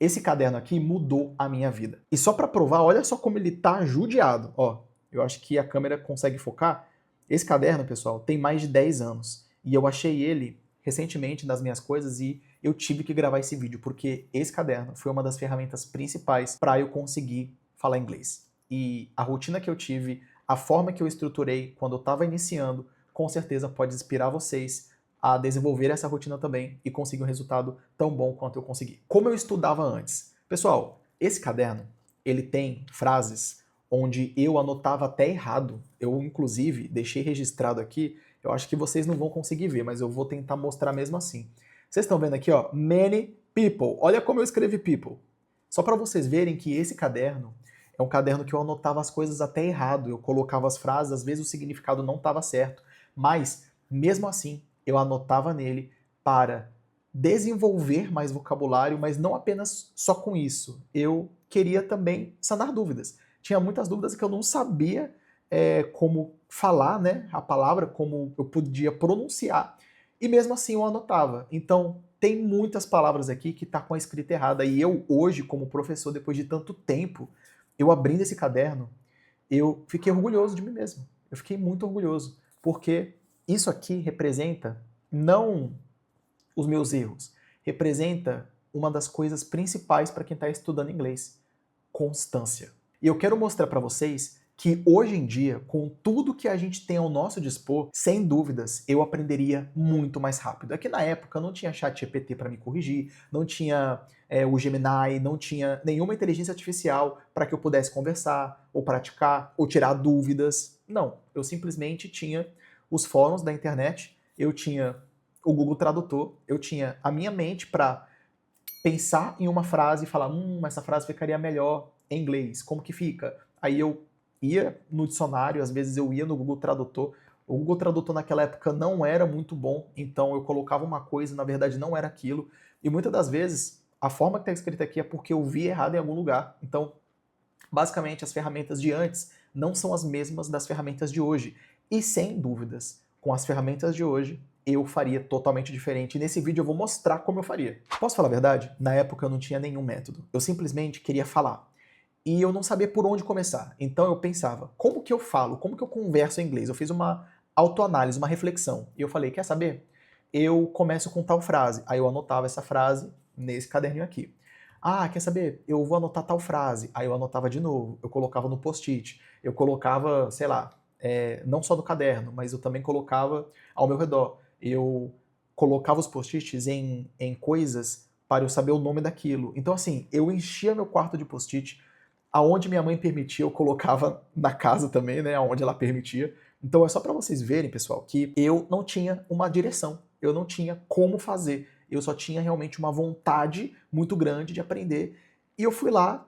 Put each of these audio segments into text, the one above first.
esse caderno aqui mudou a minha vida. E só para provar, olha só como ele tá judiado. Ó, eu acho que a câmera consegue focar. Esse caderno, pessoal, tem mais de 10 anos. E eu achei ele recentemente nas minhas coisas e eu tive que gravar esse vídeo, porque esse caderno foi uma das ferramentas principais para eu conseguir falar inglês. E a rotina que eu tive, a forma que eu estruturei quando eu estava iniciando, com certeza pode inspirar vocês a desenvolver essa rotina também e conseguir um resultado tão bom quanto eu consegui. Como eu estudava antes? Pessoal, esse caderno, ele tem frases onde eu anotava até errado. Eu, inclusive, deixei registrado aqui, eu acho que vocês não vão conseguir ver, mas eu vou tentar mostrar mesmo assim. Vocês estão vendo aqui, ó, many people. Olha como eu escrevi people. Só para vocês verem que esse caderno é um caderno que eu anotava as coisas até errado. Eu colocava as frases, às vezes o significado não estava certo, mas mesmo assim eu anotava nele para desenvolver mais vocabulário, mas não apenas só com isso. Eu queria também sanar dúvidas. Tinha muitas dúvidas que eu não sabia como falar, né, a palavra, como eu podia pronunciar, e mesmo assim eu anotava. Então, tem muitas palavras aqui que tá com a escrita errada, e eu hoje, como professor, depois de tanto tempo, eu abrindo esse caderno, eu fiquei orgulhoso de mim mesmo. Eu fiquei muito orgulhoso, porque isso aqui representa não os meus erros, representa uma das coisas principais para quem está estudando inglês: constância. E eu quero mostrar para vocês que hoje em dia, com tudo que a gente tem ao nosso dispor, sem dúvidas, eu aprenderia muito mais rápido. É que na época não tinha chat GPT para me corrigir, não tinha o Gemini, não tinha nenhuma inteligência artificial para que eu pudesse conversar, ou praticar, ou tirar dúvidas. Não, eu simplesmente tinha os fóruns da internet, eu tinha o Google Tradutor, eu tinha a minha mente para pensar em uma frase e falar, essa frase ficaria melhor em inglês, como que fica? Aí eu ia no dicionário, às vezes eu ia no Google Tradutor. O Google Tradutor naquela época não era muito bom, então eu colocava uma coisa e na verdade não era aquilo. E muitas das vezes a forma que está escrita aqui é porque eu vi errado em algum lugar. Então, basicamente, as ferramentas de antes não são as mesmas das ferramentas de hoje. E sem dúvidas, com as ferramentas de hoje, eu faria totalmente diferente. E nesse vídeo eu vou mostrar como eu faria. Posso falar a verdade? Na época eu não tinha nenhum método. Eu simplesmente queria falar. E eu não sabia por onde começar. Então eu pensava, como que eu falo? Como que eu converso em inglês? Eu fiz uma autoanálise, uma reflexão. E eu falei, quer saber? Eu começo com tal frase. Aí eu anotava essa frase nesse caderninho aqui. Ah, quer saber? Eu vou anotar tal frase. Aí eu anotava de novo. Eu colocava no post-it. Eu colocava, sei lá, não só no caderno, mas eu também colocava ao meu redor. Eu colocava os post-its em coisas para eu saber o nome daquilo. Então, assim, eu enchia meu quarto de post-it. Aonde minha mãe permitia, eu colocava na casa também, né? Aonde ela permitia. Então é só para vocês verem, pessoal, que eu não tinha uma direção. Eu não tinha como fazer. Eu só tinha realmente uma vontade muito grande de aprender. E eu fui lá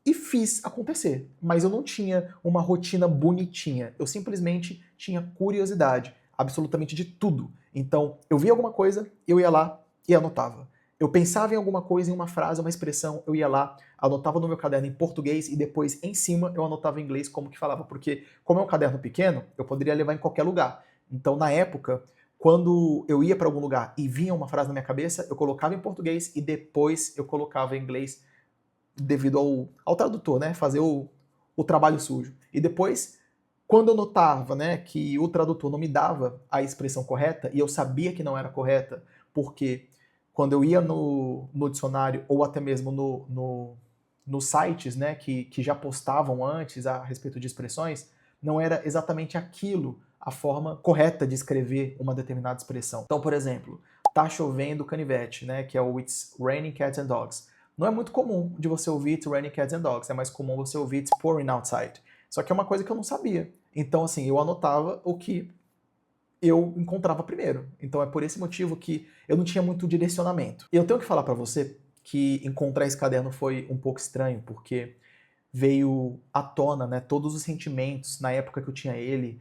e fiz acontecer. Mas eu não tinha uma rotina bonitinha. Eu simplesmente tinha curiosidade, absolutamente de tudo. Então, eu via alguma coisa, eu ia lá e anotava. Eu pensava em alguma coisa, em uma frase, uma expressão, eu ia lá, anotava no meu caderno em português e depois em cima eu anotava em inglês como que falava, porque como é um caderno pequeno, eu poderia levar em qualquer lugar. Então, na época, quando eu ia para algum lugar e vinha uma frase na minha cabeça, eu colocava em português e depois eu colocava em inglês devido ao tradutor, né, fazer o trabalho sujo. E depois, quando eu notava, né, que o tradutor não me dava a expressão correta, e eu sabia que não era correta, porque quando eu ia no dicionário, ou até mesmo nos sites, né, que já postavam antes a respeito de expressões, não era exatamente aquilo a forma correta de escrever uma determinada expressão. Então, por exemplo, tá chovendo canivete, né, que é o It's raining cats and dogs. Não é muito comum de você ouvir It's raining cats and dogs, é mais comum você ouvir It's pouring outside. Só que é uma coisa que eu não sabia. Então, assim, eu anotava o que eu encontrava primeiro. Então é por esse motivo que eu não tinha muito direcionamento. E eu tenho que falar para você que encontrar esse caderno foi um pouco estranho, porque veio à tona, né, todos os sentimentos na época que eu tinha ele,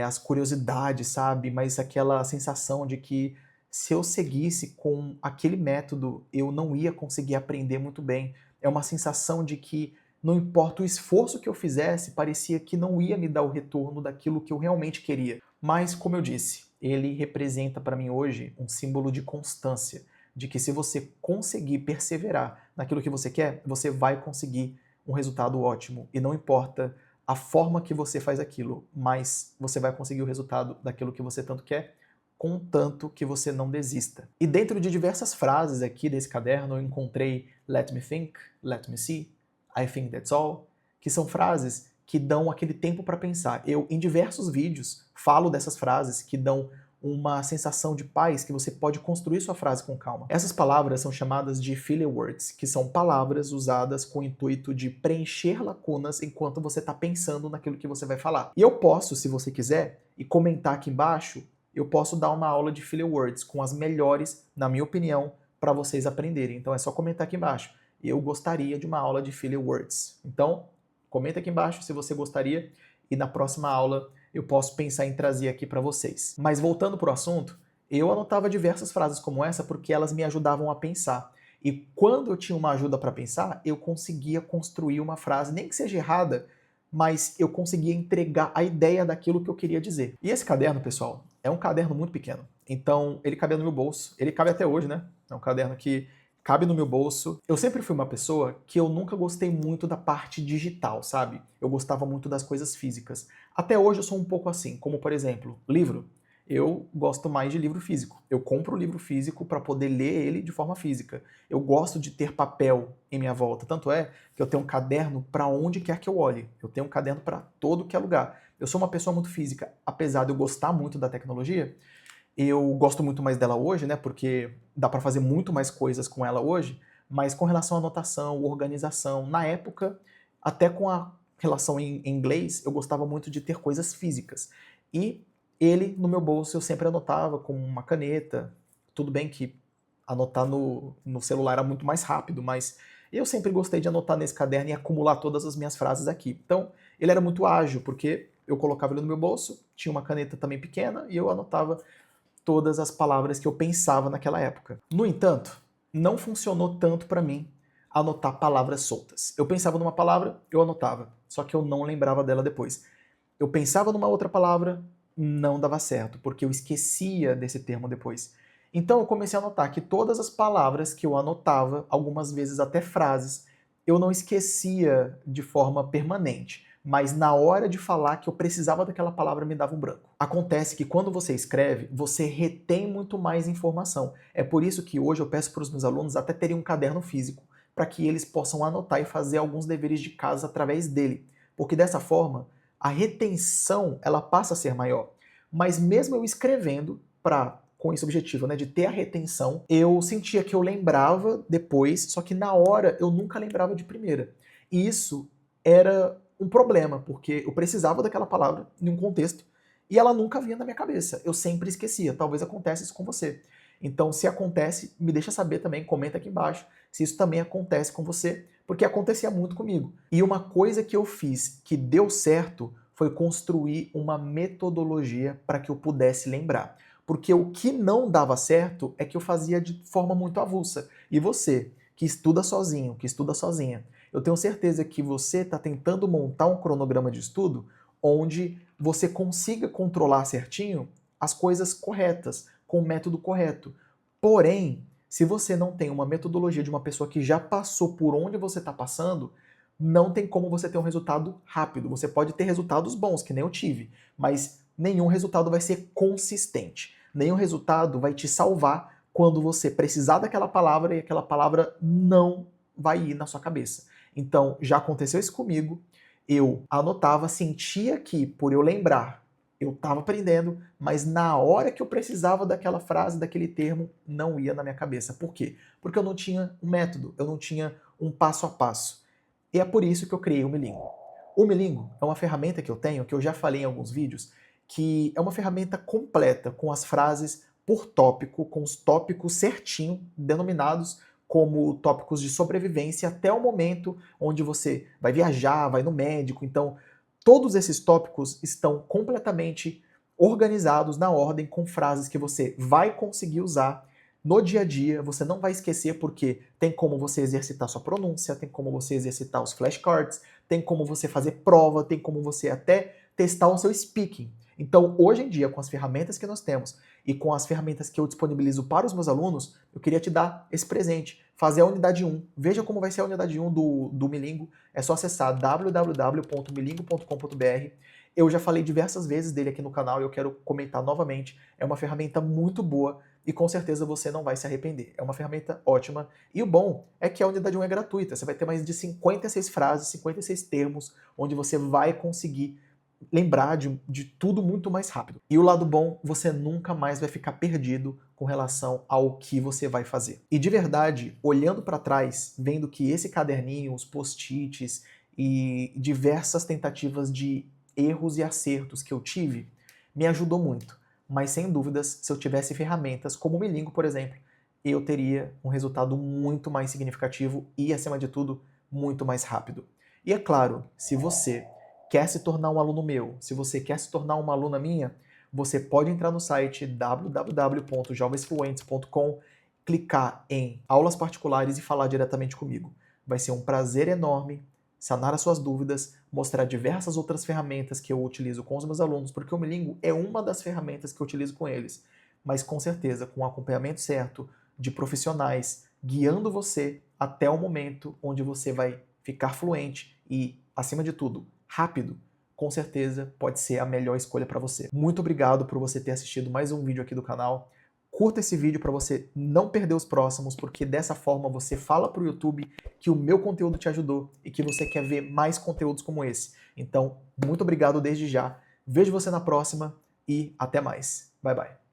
as curiosidades, sabe? Mas aquela sensação de que se eu seguisse com aquele método, eu não ia conseguir aprender muito bem. É uma sensação de que não importa o esforço que eu fizesse, parecia que não ia me dar o retorno daquilo que eu realmente queria. Mas, como eu disse, ele representa para mim hoje um símbolo de constância. de que se você conseguir perseverar naquilo que você quer, você vai conseguir um resultado ótimo. E não importa a forma que você faz aquilo, mas você vai conseguir o resultado daquilo que você tanto quer, contanto que você não desista. E dentro de diversas frases aqui desse caderno, eu encontrei "Let me think", "Let me see", "I think that's all", que são frases que dão aquele tempo para pensar. Eu, em diversos vídeos, falo dessas frases que dão uma sensação de paz, que você pode construir sua frase com calma. Essas palavras são chamadas de filler words, que são palavras usadas com o intuito de preencher lacunas enquanto você está pensando naquilo que você vai falar. E eu posso, se você quiser, e comentar aqui embaixo, eu posso dar uma aula de filler words com as melhores, na minha opinião, para vocês aprenderem. Então é só comentar aqui embaixo. Eu gostaria de uma aula de filler words. Então, comenta aqui embaixo se você gostaria e na próxima aula eu posso pensar em trazer aqui para vocês. Mas voltando para o assunto, eu anotava diversas frases como essa porque elas me ajudavam a pensar. E quando eu tinha uma ajuda para pensar, eu conseguia construir uma frase, nem que seja errada, mas eu conseguia entregar a ideia daquilo que eu queria dizer. E esse caderno, pessoal, é um caderno muito pequeno. Então, ele cabia no meu bolso. Ele cabe até hoje, né? É um caderno que cabe no meu bolso. Eu sempre fui uma pessoa que eu nunca gostei muito da parte digital, sabe? Eu gostava muito das coisas físicas. Até hoje eu sou um pouco assim, como por exemplo, livro. Eu gosto mais de livro físico. Eu compro o livro físico para poder ler ele de forma física. Eu gosto de ter papel em minha volta. Tanto é que eu tenho um caderno para onde quer que eu olhe. Eu tenho um caderno para todo que é lugar. Eu sou uma pessoa muito física. Apesar de eu gostar muito da tecnologia, eu gosto muito mais dela hoje, né? Porque dá para fazer muito mais coisas com ela hoje, mas com relação à anotação, organização, na época, até com a relação em inglês, eu gostava muito de ter coisas físicas. E ele, no meu bolso, eu sempre anotava com uma caneta. Tudo bem que anotar no celular era muito mais rápido, mas eu sempre gostei de anotar nesse caderno e acumular todas as minhas frases aqui. Então, ele era muito ágil, porque eu colocava ele no meu bolso, tinha uma caneta também pequena e eu anotava todas as palavras que eu pensava naquela época. No entanto, não funcionou tanto para mim anotar palavras soltas. Eu pensava numa palavra, eu anotava, só que eu não lembrava dela depois. Eu pensava numa outra palavra, não dava certo, porque eu esquecia desse termo depois. Então eu comecei a notar que todas as palavras que eu anotava, algumas vezes até frases, eu não esquecia de forma permanente, mas na hora de falar que eu precisava daquela palavra me dava um branco. Acontece que quando você escreve, você retém muito mais informação. É por isso que hoje eu peço para os meus alunos até terem um caderno físico, para que eles possam anotar e fazer alguns deveres de casa através dele. Porque dessa forma, a retenção ela passa a ser maior. Mas mesmo eu escrevendo, com esse objetivo, né, de ter a retenção, eu sentia que eu lembrava depois, só que na hora eu nunca lembrava de primeira. E isso era um problema, porque eu precisava daquela palavra em um contexto e ela nunca vinha na minha cabeça. Eu sempre esquecia. Talvez aconteça isso com você. Então, se acontece, me deixa saber também, comenta aqui embaixo se isso também acontece com você, porque acontecia muito comigo. E uma coisa que eu fiz que deu certo foi construir uma metodologia para que eu pudesse lembrar. Porque o que não dava certo é que eu fazia de forma muito avulsa. E você, que estuda sozinho, que estuda sozinha, eu tenho certeza que você está tentando montar um cronograma de estudo onde você consiga controlar certinho as coisas corretas, com o método correto. Porém, se você não tem uma metodologia de uma pessoa que já passou por onde você está passando, não tem como você ter um resultado rápido. Você pode ter resultados bons, que nem eu tive, mas nenhum resultado vai ser consistente. Nenhum resultado vai te salvar quando você precisar daquela palavra e aquela palavra não vai ir na sua cabeça. Então, já aconteceu isso comigo. Eu anotava, sentia que, por eu lembrar, eu estava aprendendo, mas na hora que eu precisava daquela frase, daquele termo, não ia na minha cabeça. Por quê? Porque eu não tinha um método, eu não tinha um passo a passo. E é por isso que eu criei o Melingo. O Melingo é uma ferramenta que eu tenho, que eu já falei em alguns vídeos, que é uma ferramenta completa, com as frases por tópico, com os tópicos certinho, denominados como tópicos de sobrevivência até o momento onde você vai viajar, vai no médico. Então, todos esses tópicos estão completamente organizados na ordem com frases que você vai conseguir usar no dia a dia. Você não vai esquecer porque tem como você exercitar sua pronúncia, tem como você exercitar os flashcards, tem como você fazer prova, tem como você até testar o seu speaking. Então, hoje em dia, com as ferramentas que nós temos e com as ferramentas que eu disponibilizo para os meus alunos, eu queria te dar esse presente, fazer a unidade 1. Veja como vai ser a unidade 1 do Milingo. É só acessar www.milingo.com.br. Eu já falei diversas vezes dele aqui no canal e eu quero comentar novamente. É uma ferramenta muito boa e com certeza você não vai se arrepender. É uma ferramenta ótima. E o bom é que a unidade 1 é gratuita. Você vai ter mais de 56 frases, 56 termos, onde você vai conseguir lembrar de tudo muito mais rápido. E o lado bom, você nunca mais vai ficar perdido com relação ao que você vai fazer. E de verdade, olhando para trás, vendo que esse caderninho, os post-its e diversas tentativas de erros e acertos que eu tive, me ajudou muito. Mas sem dúvidas, se eu tivesse ferramentas como o Milingo, por exemplo, eu teria um resultado muito mais significativo e, acima de tudo, muito mais rápido. E é claro, se você quer se tornar um aluno meu, se você quer se tornar uma aluna minha, você pode entrar no site www.jovensfluentes.com, clicar em aulas particulares e falar diretamente comigo. Vai ser um prazer enorme sanar as suas dúvidas, mostrar diversas outras ferramentas que eu utilizo com os meus alunos, porque o Milingo é uma das ferramentas que eu utilizo com eles, mas com certeza com o acompanhamento certo de profissionais, guiando você até o momento onde você vai ficar fluente e, acima de tudo, rápido, com certeza pode ser a melhor escolha para você. Muito obrigado por você ter assistido mais um vídeo aqui do canal. Curta esse vídeo para você não perder os próximos, porque dessa forma você fala para o YouTube que o meu conteúdo te ajudou e que você quer ver mais conteúdos como esse. Então, muito obrigado desde já. Vejo você na próxima e até mais. Bye, bye.